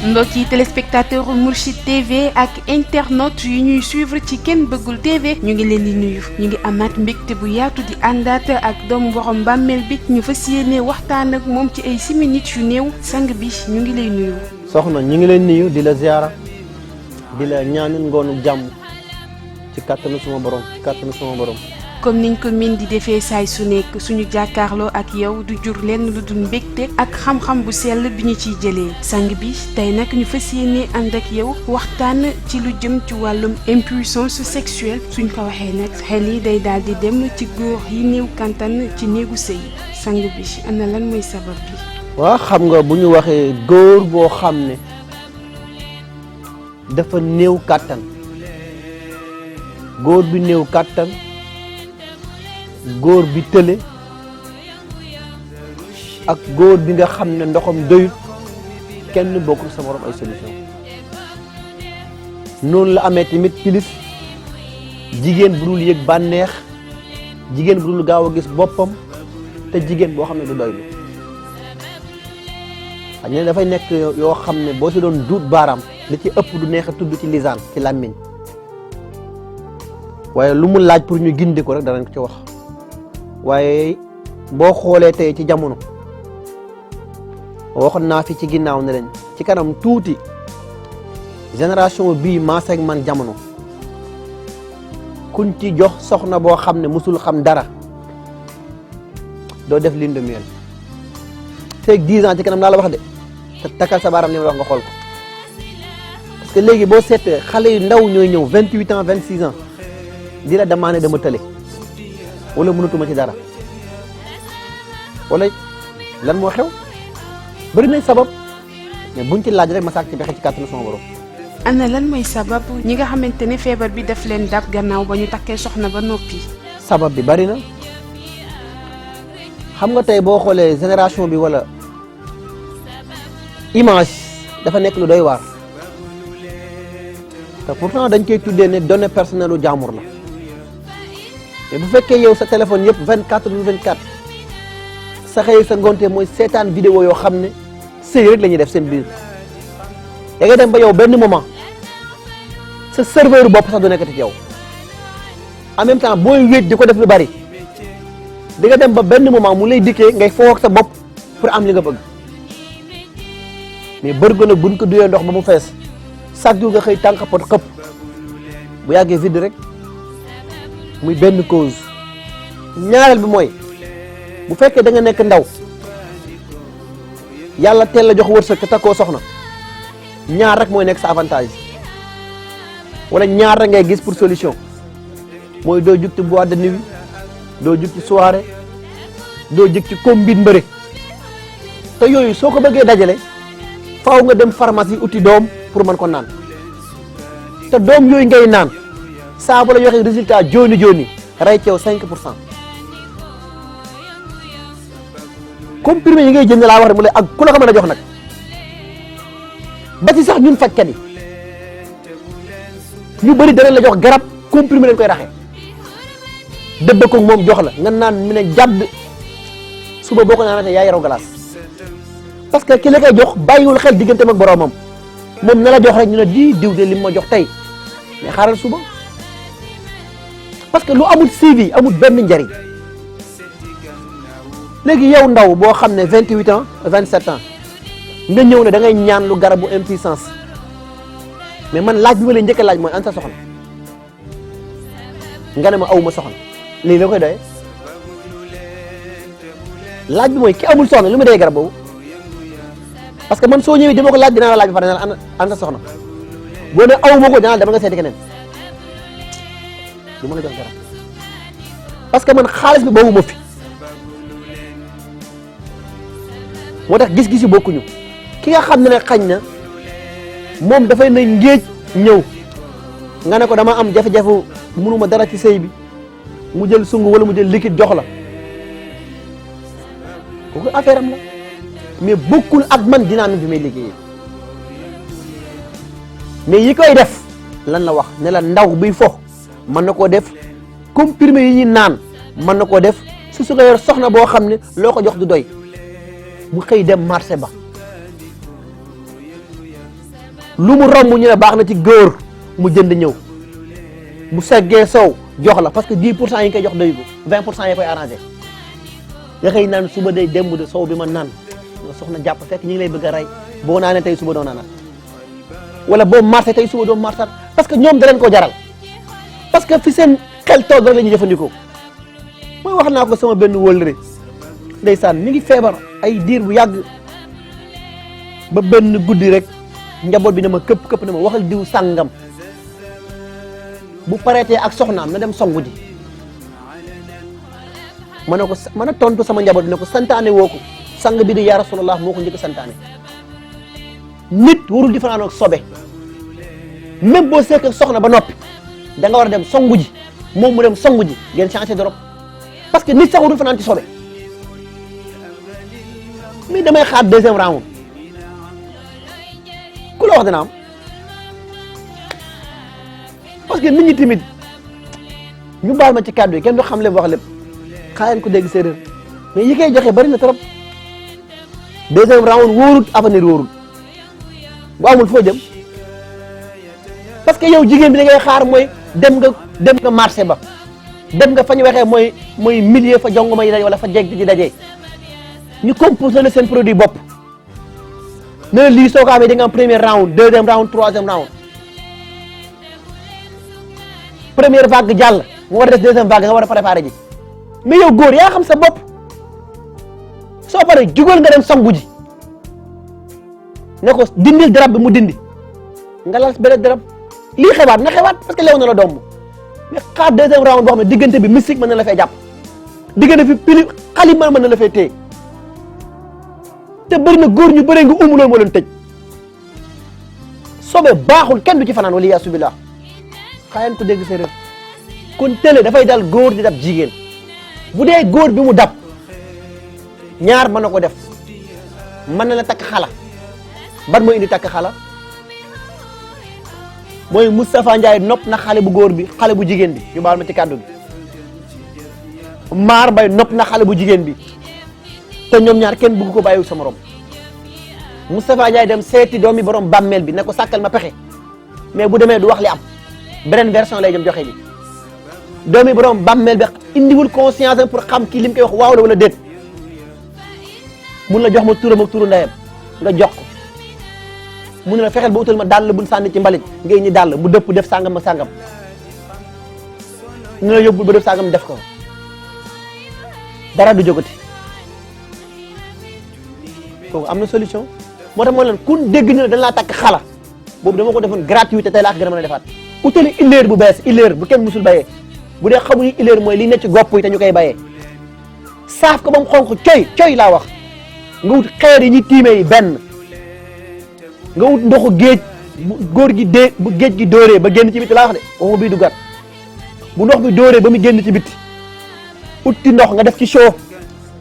mbokki téléspectateur Mourchid TV ak internautes yu ñuy suivre ci Ken Bëggul TV ñu ngi leen di nuyu ñu ngi amaat mbégte bu yaatu di àndaat ak doomu borom bàmmeel bi ñu fas yéene waxtaan ak moom ci ay minutes yu néew sang bi ñu ngi lay nuyu. soxna ñu ngi leen nuyu di la ziara di la ñaanal ngoonu jàmm ci kàttanu suma borom comme niñ ko min di defee saay su nekk suñu jàkkaarloo ak yow du jur lenn lu dul mbégte ak xam-xam bu sell bi ñu ciy jëlee sang bi tey nag ñu fas yéene ànd ak yow waxtaan ci lu jëm ci wàllum impuissance sexuelle suñ ko waxee nag xel yi day daal di dem ci góor yi néew kantan ci néegu sëy sang bi ana lan mooy sabab bi. waaw xam nga bu ñu waxee góor boo xam ne dafa néew kàttan góor bi néew kàttan góor bi tële ak góor bi nga xam ne ndoxam doyut kenn bokkul sa morom ay solution noonu la amee tamit pilis jigéen bu dul yëg bànneex jigéen bu dul gaaw a gis boppam te jigéen boo xam ne du doylu xam ne dafay nekk yoo xam ne boo si doon duut baaraam li ci ëpp du neex a tudd ci lisaan ci làmmiñ waaye lu mu laaj pour ñu gindi ko rek danañ ko ci wax waaye boo xoolee tey ci jamono waxoon naa fi ci ginnaaw ne leen ci kanam tuuti génération bii maase ak man jamono kuñ ci jox soxna boo xam ne musul xam dara doo def lune de miel feeg 10 ans ci kanam laa la wax de te takkal sa baaram li ma wax nga xool ko parce que léegi boo seetee xale yu ndaw ñooy ñëw 28 ans 26 ans di la demandé dama tële wala mënatuma ci dara wala lan moo xew bëri nañ sabab mais buñ ci laaj rek ma sàkk ci pexe ci kàttanu sama borom. ana lan mooy sabab ñi nga xamante ne feebar bi daf leen dab gannaaw ba ñu takkee soxna ba noppi. sabab bi bari na xam nga tey boo xoolee génération bi wala image dafa nekk lu doy waar te pourtant dañ koy tuddee ne données personnelles u jaamur la. mais bu fekkee yow sa téléphone yëpp 24/24 sa xëy sa ngonte mooy seetaan vidéo yoo xam ne sëy rek la ñuy def seen biir da ngay dem ba yow benn moment sa serveur bopp sax du nekkati ci yow en même temps booy wéet di ko def lu bari di nga dem ba benn moment mu lay dikkee ngay foo ak sa bopp pour am li nga bëgg mais bërgo nag buñ ko duyee ndox ba mu fees chaque jour nga xëy tànk pot xëpp bu yàggee vide rek. muy benn cause ñaareel bi mooy bu fekkee da nga nekk ndaw yàlla teel la jox wërsëg te takkoo soxna ñaar rek mooy nekk sa avantage wala ñaar rek ngay gis pour solution mooy doo jug ci boîte de nuit doo jug ci soirée doo jug ci combine mbëre te yooyu soo ko bëggee dajale faaw nga dem pharmacie uti doom pour mën ko naan te doom yooyu ngay naan saa bu la joxe résultat jooni ray ceew 5%. comprimé yi ngay jënd laa wax rek mu lay ak ku la ko mën a jox nag ba ci sax ñun fajkat yi ñu bëri danañ la jox garab comprimé lañ koy raxee dëbb ko moom jox la nga naan mu ne jàdd suba boo ko naanatee yaa yaraw glace parce que ki la koy jox bàyyiwul xel digganteem ak boroomam moom na la jox rek ñu ne diw de li ma jox tey mais xaaral suba. parce que lu amul suivi amul benn njariñ léegi yow ndaw boo xam ne 28 ans 27 ans nga ñëw ne da ngay ñaan lu garabu impuissance mais man laaj bi ma lay njëkk a laaj mooy an sa soxna nga ne ma aw ma soxna léegi la koy doyee laaj bi mooy ki amul soxna lu ma dee garab boobu parce que man soo ñëwee dama ko laaj dinaa la laaj ba pare ne la an sa soxna boo ne aw ma ko dinaa dama nga seeti keneen du mën a jox garab parce que man xaalis bi boobu ma fi moo tax gis-gis yi bokkuñu ki nga xam ne ne xañ na moom dafay na ngéej ñëw nga ne ko dama am jafe-jafe mënuma dara ci sëy bi mu jël sungu wala mu jël liquide jox la kooku affaire am la mais bokkul ak man dynamique bi may liggéeyee mais yi koy def lan la wax ne la ndaw biy fo mën na koo def comprimé yi ñuy naan mën na koo def su ko yor soxna boo xam ne loo ko jox du doy mu xëy dem marché ba lu mu romb ñu ne baax na ci góor mu jënd ñëw bu seggee sow jox la parce que 10% yi nga koy jox doy ko 20% yi koy arrangé nga xëy naan suba day démb de sow bi ma naan soxna jàpp fekk ñi ngi lay bëgg a rey boo naanee tey suba doo naanaat wala boo marché tey suba doo marsaat parce que ñoom da leen ko jaral parce que fi seen xel toog rek la ñuy jëfandikoo mooy wax naa ko sama benn wëllëre ndeysaan mi ngi feebar ay diir bu yàgg ba benn guddi rek njaboot bi ne ma këpp ne ma waxal diw sàngam bu pareetee ak soxnaam na dem songu ji ma ne ko mën a tontu sama njaboot bi ne ko santaane woo ko sang bi di yaa rasulallah moo ko njëkk santaane nit warul di fanaan ak sobe même boo seek ak soxna ba noppi da nga war a dem songu ji moom mu dem songu ji ngeen changé de robe parce que nit sax warul fanaan ci sobe mais damay xaar deuxième round ku la wax dina am parce que nit ñi tamit ñu baal ma ci kàddu yi kenn du xam lépp wax lépp xaaral ko dégg séeréer mais yi koy joxe bari na trop deuxième round wóorul avenir wóorul bu amul foo jëm parce que yow jigéen bi li ngay xaar mooy dem nga marché ba dem nga fa ñu waxee mooy milieu fa jongoma yi daje wala fa jeg ji dajee ñu composé la seen produit bopp ne la lii soo ko amee da nga am premier round deuxième round troisième round première vague jàll mu war a des deuxième vague nga war a préparé ji mais yow góor yaa xam sa bopp soo paree jugal nga dem sangu ji ne ko dindil darab bi mu dindi nga lal beneen darab lii xewaat na xewaat parce que lew na la domb mais xaar deuxième round boo xam ne diggante bi mystique mën na la fay jàpp diggante fi pili xali mën na la fay téye te bëri na góor ñu bëree nga umuloo moo leen tëj sobe baaxul kenn du ci fanaan wala yaasu billah xaayan ko dégg séeréer kon télé dafay dal góor di dab jigéen bu dee góor bi mu dab ñaar mën na ko def mën na la takk xala ban mooy indi takk xala mooy Moustapha Ndiaye nopp na xale bu góor bi xale bu jigéen bi ñu baal ma ci kàddu gi maar bay nopp na xale bu jigéen bi te ñoom ñaar kenn bëgg ko bàyyiwu sa morom Moustapha Ndiaye dem seeti doomi borom bàmmeel bi ne ko sàkkal ma pexe mais bu demee du wax li am beneen version lay dem joxe ji doomi borom bàmmeel bi indiwul conscience pour xam kii li mu koy wax waaw la wala déet mun la jox ma turam ak turu ndeyam nga jox ko mun la fexeel ba utal ma dàll buñ sànni ci mbalit ngay ñi dàll mu dëpp def sàngam ak sàngam ñu la yóbbul ba def sàngam def ko dara du jógati kooku am na solution moo tax moo leen kun dégg ñu ne dañ laa takk xala boobu dama ko defoon gratuité tey laa ko gën a mën a defaat utali illeer bu bees illeer bu kenn musul bayee bu dee xamuñu illeer mooy li ne ci gopp yi te ñu koy bayee saaf ko ba mu xonq coy laa wax nga wut xeer yi ñuy tiimee yi benn nga wut ndoxu géej bu góor gi dee bu géej gi dóoree ba génn ci bitti laa wax de waxuma bii du gat bu ndox bi dóoree ba mu génn ci bitti utti ndox nga def ci chaud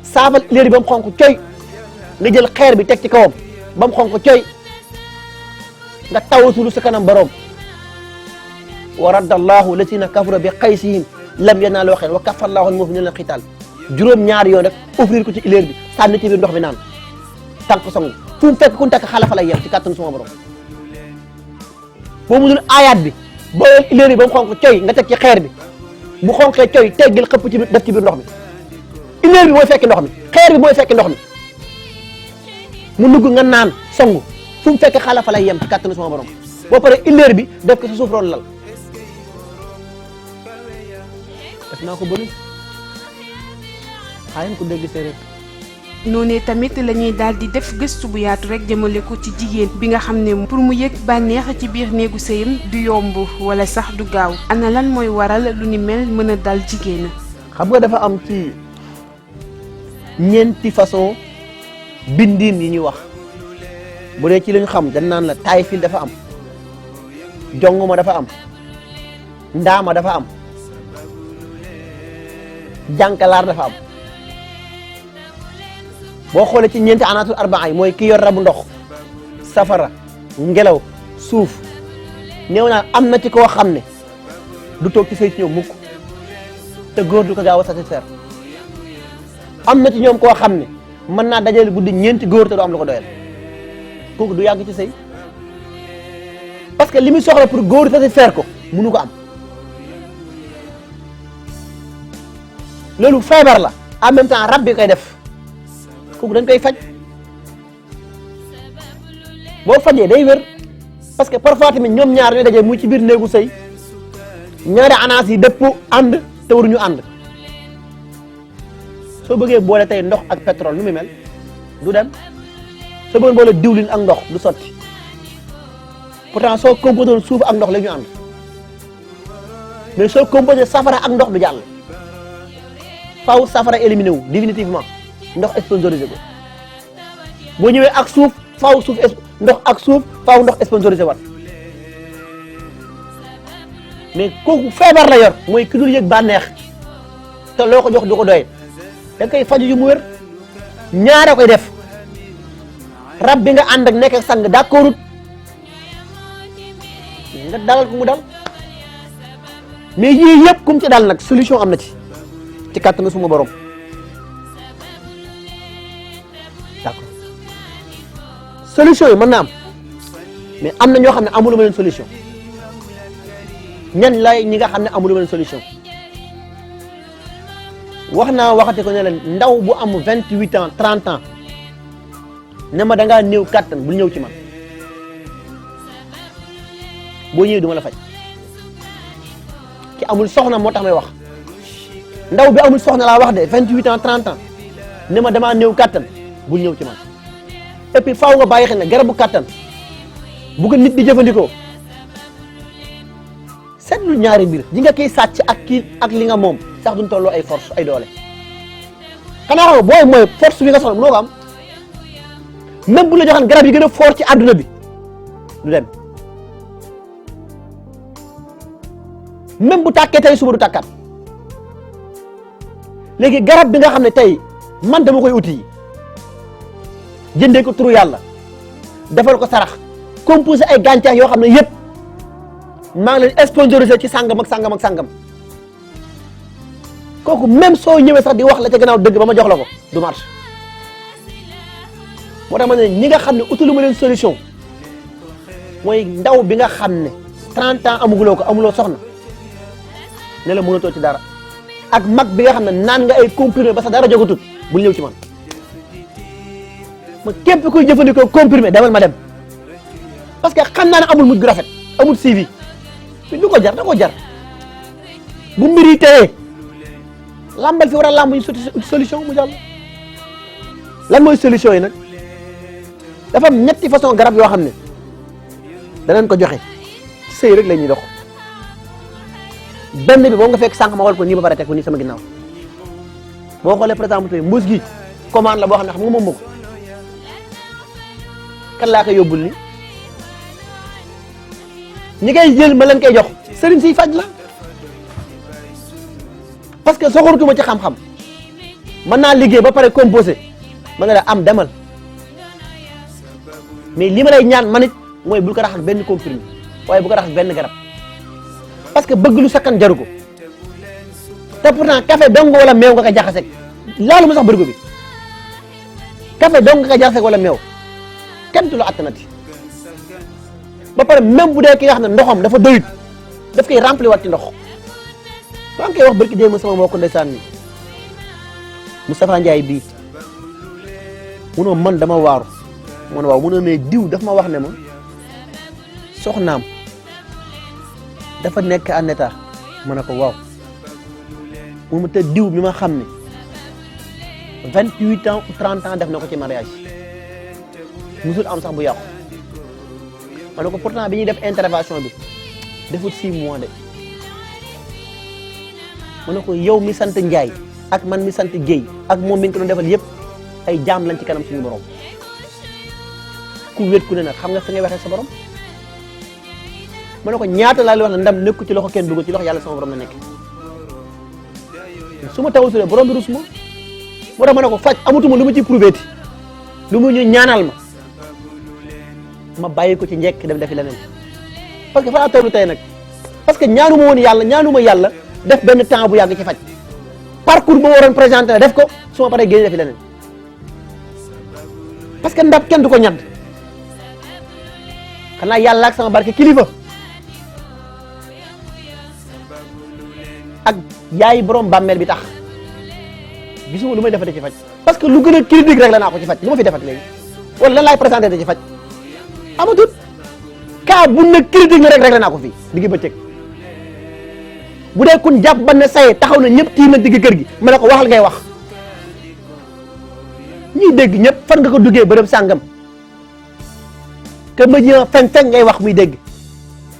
saafal illeer yi ba mu xonq coy nga jël xeer bi teg ci kawam ba mu xonq coy nga tawasulu sa kanam borom wa radda allahu lazina kafara bi qaysihim lam yanaalu xayran wa kaffa allahu al-mu'minina al-qital juróom ñaari yoon rek offrir ko ci illeer bi sànni ci biir ndox bi naan tànk sangu fu mu fekk kun takk xalafa lay yem ci kàttanu suma borom boo mu dul aayaat bi booyal illeer bi ba mu xonq coy nga teg ci xeer bi bu xonqee coy teggil xëpp ci biir def ci biir ndox mi illeer bi mooy fekki ndox mi xeer bi mooy fekki ndox mi mu nugg nga naan sangu fu mu fekk xalafa lay yem ci kàttanu suma borom boo paree illeer bi def ko sa suuf roon lal def naa ko bëri xaayan ko dégg séeréer noonee tamit la ñuy daal di def gëstu bu yaatu rek jëmale ko ci jigéen bi nga xam ne pour mu yëg bànneex ci biir néegu sëyam du yomb wala sax du gaaw ana lan mooy waral lu ni mel mën a dal jigéen. xam nga dafa am ci ñeenti façon bindiin yi ñuy wax bu dee ci li ñu xam dañ naan la taay fil dafa am jongoma dafa am ndaama dafa am jànkalaar dafa am boo xoolee ci ñeenti anaatul arbaa yi mooy ki yor rabu ndox safara ngelaw suuf néew naa am na ci koo xam ne du toog ci sëy ci ñoom mukk te góor du ko gaaw a satisfaire am na ci ñoom koo xam ne mën naa dajale guddi ñeenti góor te du am lu ko doyal kooku du yàgg ci sëy parce que li muy soxla pour góor satisfaire ko mënu ko am loolu feebar la en même temps rab bi koy def kooku dañ koy faj boo fajee day wér parce que parfois tamit ñoom ñaar ñooy daje muy ci biir néegu sëy ñaari anaas yi dëpp ànd te waruñu ànd soo bëggee boole tey ndox ak pétrole nu muy mel du dem soo bëggee boole diwlin ak ndox du sotti pourtant soo composé woon suuf ak ndox la ñu ànd mais soo composé safara ak ndox du jàll faaw safara éliminé wu définitivement ndox sponsorisé ko boo ñëwee ak suuf faaw suuf ndox ak suuf faaw ndox sponsorisé wat mais kooku feebar la yor mooy ki dul yëg bànneex te loo ko jox du ko doy da nga koy faju yu mu wér ñaara koy def rab bi nga ànd ak nekk ak sang d'accordut nga dalal ko mu dal mais yii yëpp kum ci dal nag solution am na ci kàttanu suma borom d'accord solution yi mën na am mais am na ñoo xam ne amulu ma leen solution ñan lay ñi nga xam ne amulu ma leen solution wax naa waxati ko ne leen ndaw bu am 28 ans 30 ans ne ma da ngaa néew kàttan bul ñëw ci man boo ñëwee du ma la faj ki amul soxna moo tax may wax ndaw bi amul soxna laa wax de 28 ans 30 ans ne ma damaa néew kàttan bul ñëw ci man et puis faaw nga bàyyi xel ne garabu kàttan bu ko nit di jëfandikoo seetlu ñaari mbir ji nga koy sàcc ak kii ak li nga moom sax duñ tolloo ay force ay doole xanaa xam booy mooy force bi nga soxla mënoo ko am même bu la joxoon garab yi gën a fort ci àdduna bi du dem même bu tàkkee tey suba du tàkkaat léegi garab bi nga xam ne tey man dama koy uti jëndee ko turu yàlla defal ko sarax composé ay gàncax yoo xam ne yëpp maa ngi leen sponsorisé ci sàngam ak sàngam ak sàngam kooku même soo ñëwee sax di wax la ca gannaaw dëgg ba ma jox la ko du marche moo tax ma ne ñi nga xam ne utalu ma leen solution mooy ndaw bi nga xam ne 30 ans amuguloo ko amuloo soxna ne la mënatoo ci dara ak mag bi nga xam ne naan nga ay comprimé ba sax dara jogatut bul ñëw ci man ma képp kuy jëfandikoo comprimé demal ma dem parce que xam naa ne amul mujj gu rafet amul suivi du ko jar da ko jar bu mbir yi teyee lambal fi war a lamb ñu sotti solution mu jàll lan mooy solution yi nag dafa am ñetti façon garab yoo xam ne danañ ko joxe sëy rek la ñuy dox benn bi boo nga fekk sànq ma wal ko nii ba pare teg ko nii sama ginnaaw boo xoolee par exemple tey mbuus gi commande la boo xam ne xam nga moom moo ko kan laa koy yóbbul ni ñi koy jël ma leen koy jox sëriñ siy faj la parce que soxorutuma ci xam-xam mën naa liggéey ba pare composé ma ne la am demal mais li ma lay ñaan man it mooy bul ko rax ak benn comprimé waaye bu ko rax ak benn garab parce que bëgg lu sakkan jaru ko te pourtant café dong wala meew nga ko jaxase laalu ma sax bërigo bi café dong nga ko jaxase wala meew kenn du la attanati ba pare même bu dee ki nga xam ne ndoxam dafa doyut daf koy remplir waat ci ndox maa ngi koy wax barki dee ma sama mbokk ndeysaan mi Moustapha Ndiaye bii munoo man dama waaru mu ne waaw mu ne mais diw daf ma wax ne ma soxnaam dafa nekk en état ma ne ko waaw mu ma te diw mi ma xam ne 28 ans ou 30 ans def na ko ci mariage musul am sax bu yàqu ma ne ko pourtant bi ñuy def intervention bi defut 6 mois de ma ne ko yow mi sant Ndiaye ak man mi sant Guèye ak moom mi ngi ko doon defal yëpp ay jaam lañ ci kanam suñu borom ku wét ku ne nag xam nga fi ngay waxee sa borom ma ne ko ñaata laa lay wax ne ndam nekku ci loxo kenn dugg ci loxo yàlla sama borom la nekk su ma tawasulee borom bi rus ma moo tax ma ne ko faj amatuma lu ma ciy prouvé ti lu mu ñu ñaanal ma bàyyi ko ci njekk dem defi leneen parce que fa laa tollu tey nag parce que ñaanuma woon yàlla ñaanuma yàlla def benn temps bu yàgg ci faj parcours ba waroon présenté la def ko su ma paree génn defi leneen parce que ndab kenn du ko ñadd xanaa yàlla ak sama barke kilifa ak yaay borom bàmmeel bi tax gisuma lu may defate ci faj parce que lu gën a critique rek la naa ko ci faj lu ma fi defat léegi wala lan laay présenté ci faj amatut cas bu ne critique la rek la naa ko fii diggi bëccëg bu dee kun jàpp ba ne saye taxaw na ñëpp tiim na digg kër gi ma ne ko waxal ngay wax ñuy dégg ñëpp fan nga ko duggee bërëb sàngam que ma ji fen ngay wax muy dégg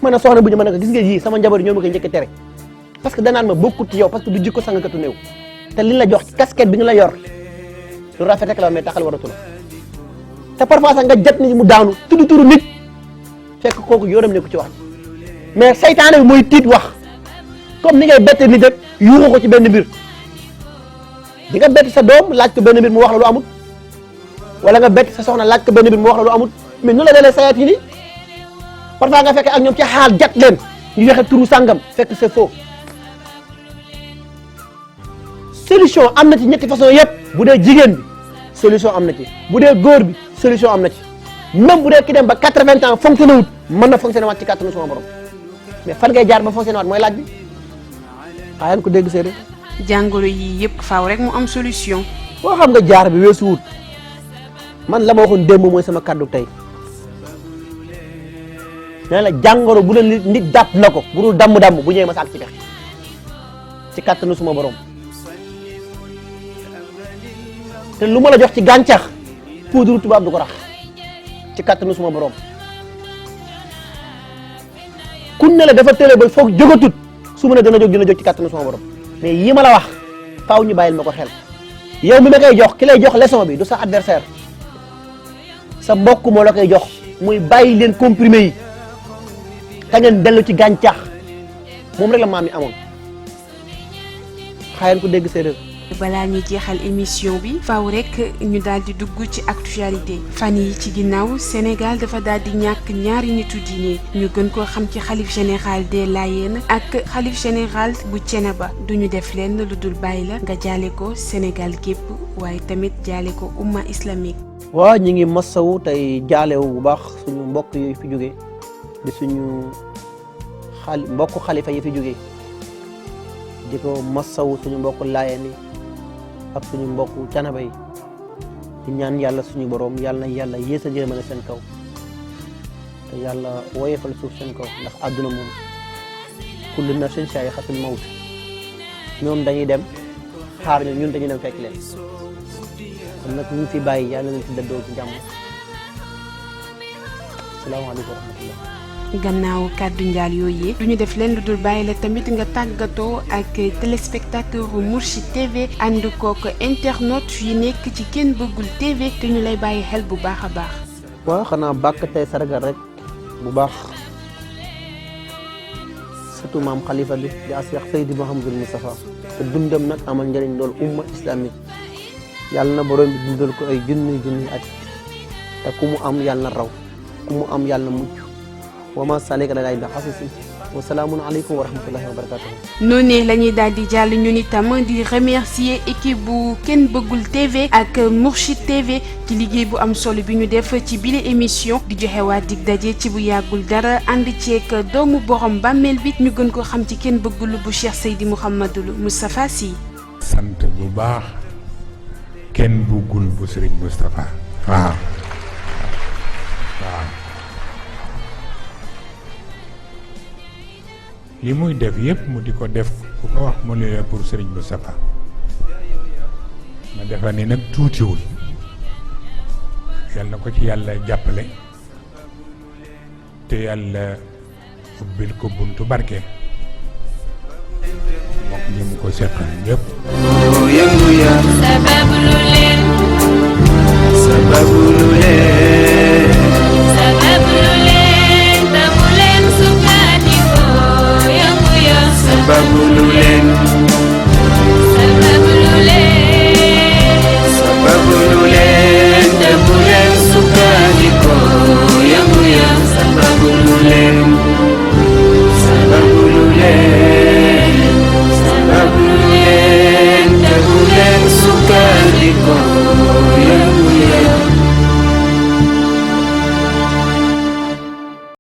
ma ne soxna bu ñu mën a ko gis nga yii sama njaboot ñoo ma koy njëkk tere parce que danaan ma bokkut ci yow parce que du jikko sangkatu néew te li la jox ci casquette bi nga la yor lu rafet rek la mais taxal waratu la te parfois sax nga jot nit mu daanu tudd turu nit fekk kooku yoram ne ko ci wax ji mais saytaane bi mooy tiit wax comme ni ngay bette nit rek yuuxu ko ci benn mbir di nga bett sa doom laaj ko benn mbir mu wax la lu amut wala nga bett sa soxna laaj ko benn mbir mu wax la lu amut mais nu la dalee sayaat yi nii parfois nga fekk ak ñoom ci xaal jat leen ñu joxe turu sàngam fekk c'est faux solution am na ci ñetti façon yëpp bu dee jigéen bi solution am na ci bu dee góor bi solution am na ci même bu dee ki dem ba 80 ans fonctionné wut mën na fonctionné waat ci kàttanu sama borom mais fan ngay jaar ba fonctionné waat mooy laaj bi xaayan ko dégg séeréer jàngoro yi yëpp faaw rek mu am solution. boo xam nga jaar bi weesu wut man la ma waxoon démb mooy sama kàddu tey nee la jàngoro bu la nit jàpp na ko bu dul damm-damm bu ñëwee ma saak ci pexe ci kàttanu suma borom te lu ma la jox ci gàncax poudre tubaab du ko rax ci kàttanu suma borom kun ne la dafa tële ba foog jógatut su ma ne dina jóg ci kàttanu suma borom mais yi ma la wax faaw ñu bàyyil ma ko xel yow mi ma koy jox ki lay jox leçon bi du sa adversaire sa mbokk moo la koy jox muy bàyyi leen comprimé yi te ngeen dellu ci gàncax moom rek la maam yi amoon xaayan ko dégg séeréer balaa ñuy jeexal émission bi faaw rek ñu daal di dugg ci actualité fan yi ci ginnaaw Sénégal dafa daal di ñàkk ñaari nitu diine ñu gën koo xam ci xalif général des Layènes ak xalif général bu Thiénaba duñu def leen lu dul bàyyi la nga jaale ko Sénégal gépp waaye tamit jaale ko umma islamique. waaw ñi ngi masawu tey jaalewu bu baax suñu mbokk yooyu fi jógee di suñu mbokk xalifa yi fi jógee di ko masawu suñu mbokk Layène yi ak suñu mbokku Thiénaba yi di ñaan yàlla suñu borom yàlla na yàlla yéesa jërmale seen kaw te yàlla woyefal suuf seen kaw ndax àdduna moom kullu nafsin zaa'iqatul mawt ñoom dañuy dem xaar ñu ñun dañuy dem fekk leen kon nag ñu fi bàyyi yàlla nañ fi dëddoo ci jàmm asalaamaaleykum wa rahmatullah gannaaw kàddu njaal yooyu duñu def leen lu dul bàyyi la tamit nga tàggatoo ak téléspectateur Mourchid TV ànd kook internaute yi nekk ci Kenn Bëggul TV te ñu lay bàyyi xel bu baax a baax. waaw xanaa bàkk tey sargal rek bu baax surtout maam xalifa bi di Cheikh Seydi Mouhamadou Moustapha te dundam nag amal njëriñ loolu umma islamique yàlla na borom bi dundal ko ay junni at te ku mu am yàlla na raw ku mu am yàlla na mucc wa ma salika la bi xasisi wa salaamun aleykum wa rahmatullahi wa barakatuh. noonu la ñuy daal di jàll ñun itam di remercier équipe bu Kenn Bëggul TV ak Mourchid TV ci liggéey bu am solo bi ñu def ci bile émission di joxe waa dig daje ci bu yàggul dara ànd ceeg doomu borom bàmmeel bi ñu gën ko xam ci Kenn Bëggul bu Cheikh Seydi Mouhamadou Moustapha Sy. sant bu baax Kenn Bëggul bu Serigne Moustapha waaw. li muy def yépp mu di ko def ku ko wax mu ne la pour Serigne Moustapha ma defa ni nag tuutiwul yal na ko ci yàlla jàppale te yàlla ubbil ko buntu barke mook ñi mu ko seqal ñépp Babulu leen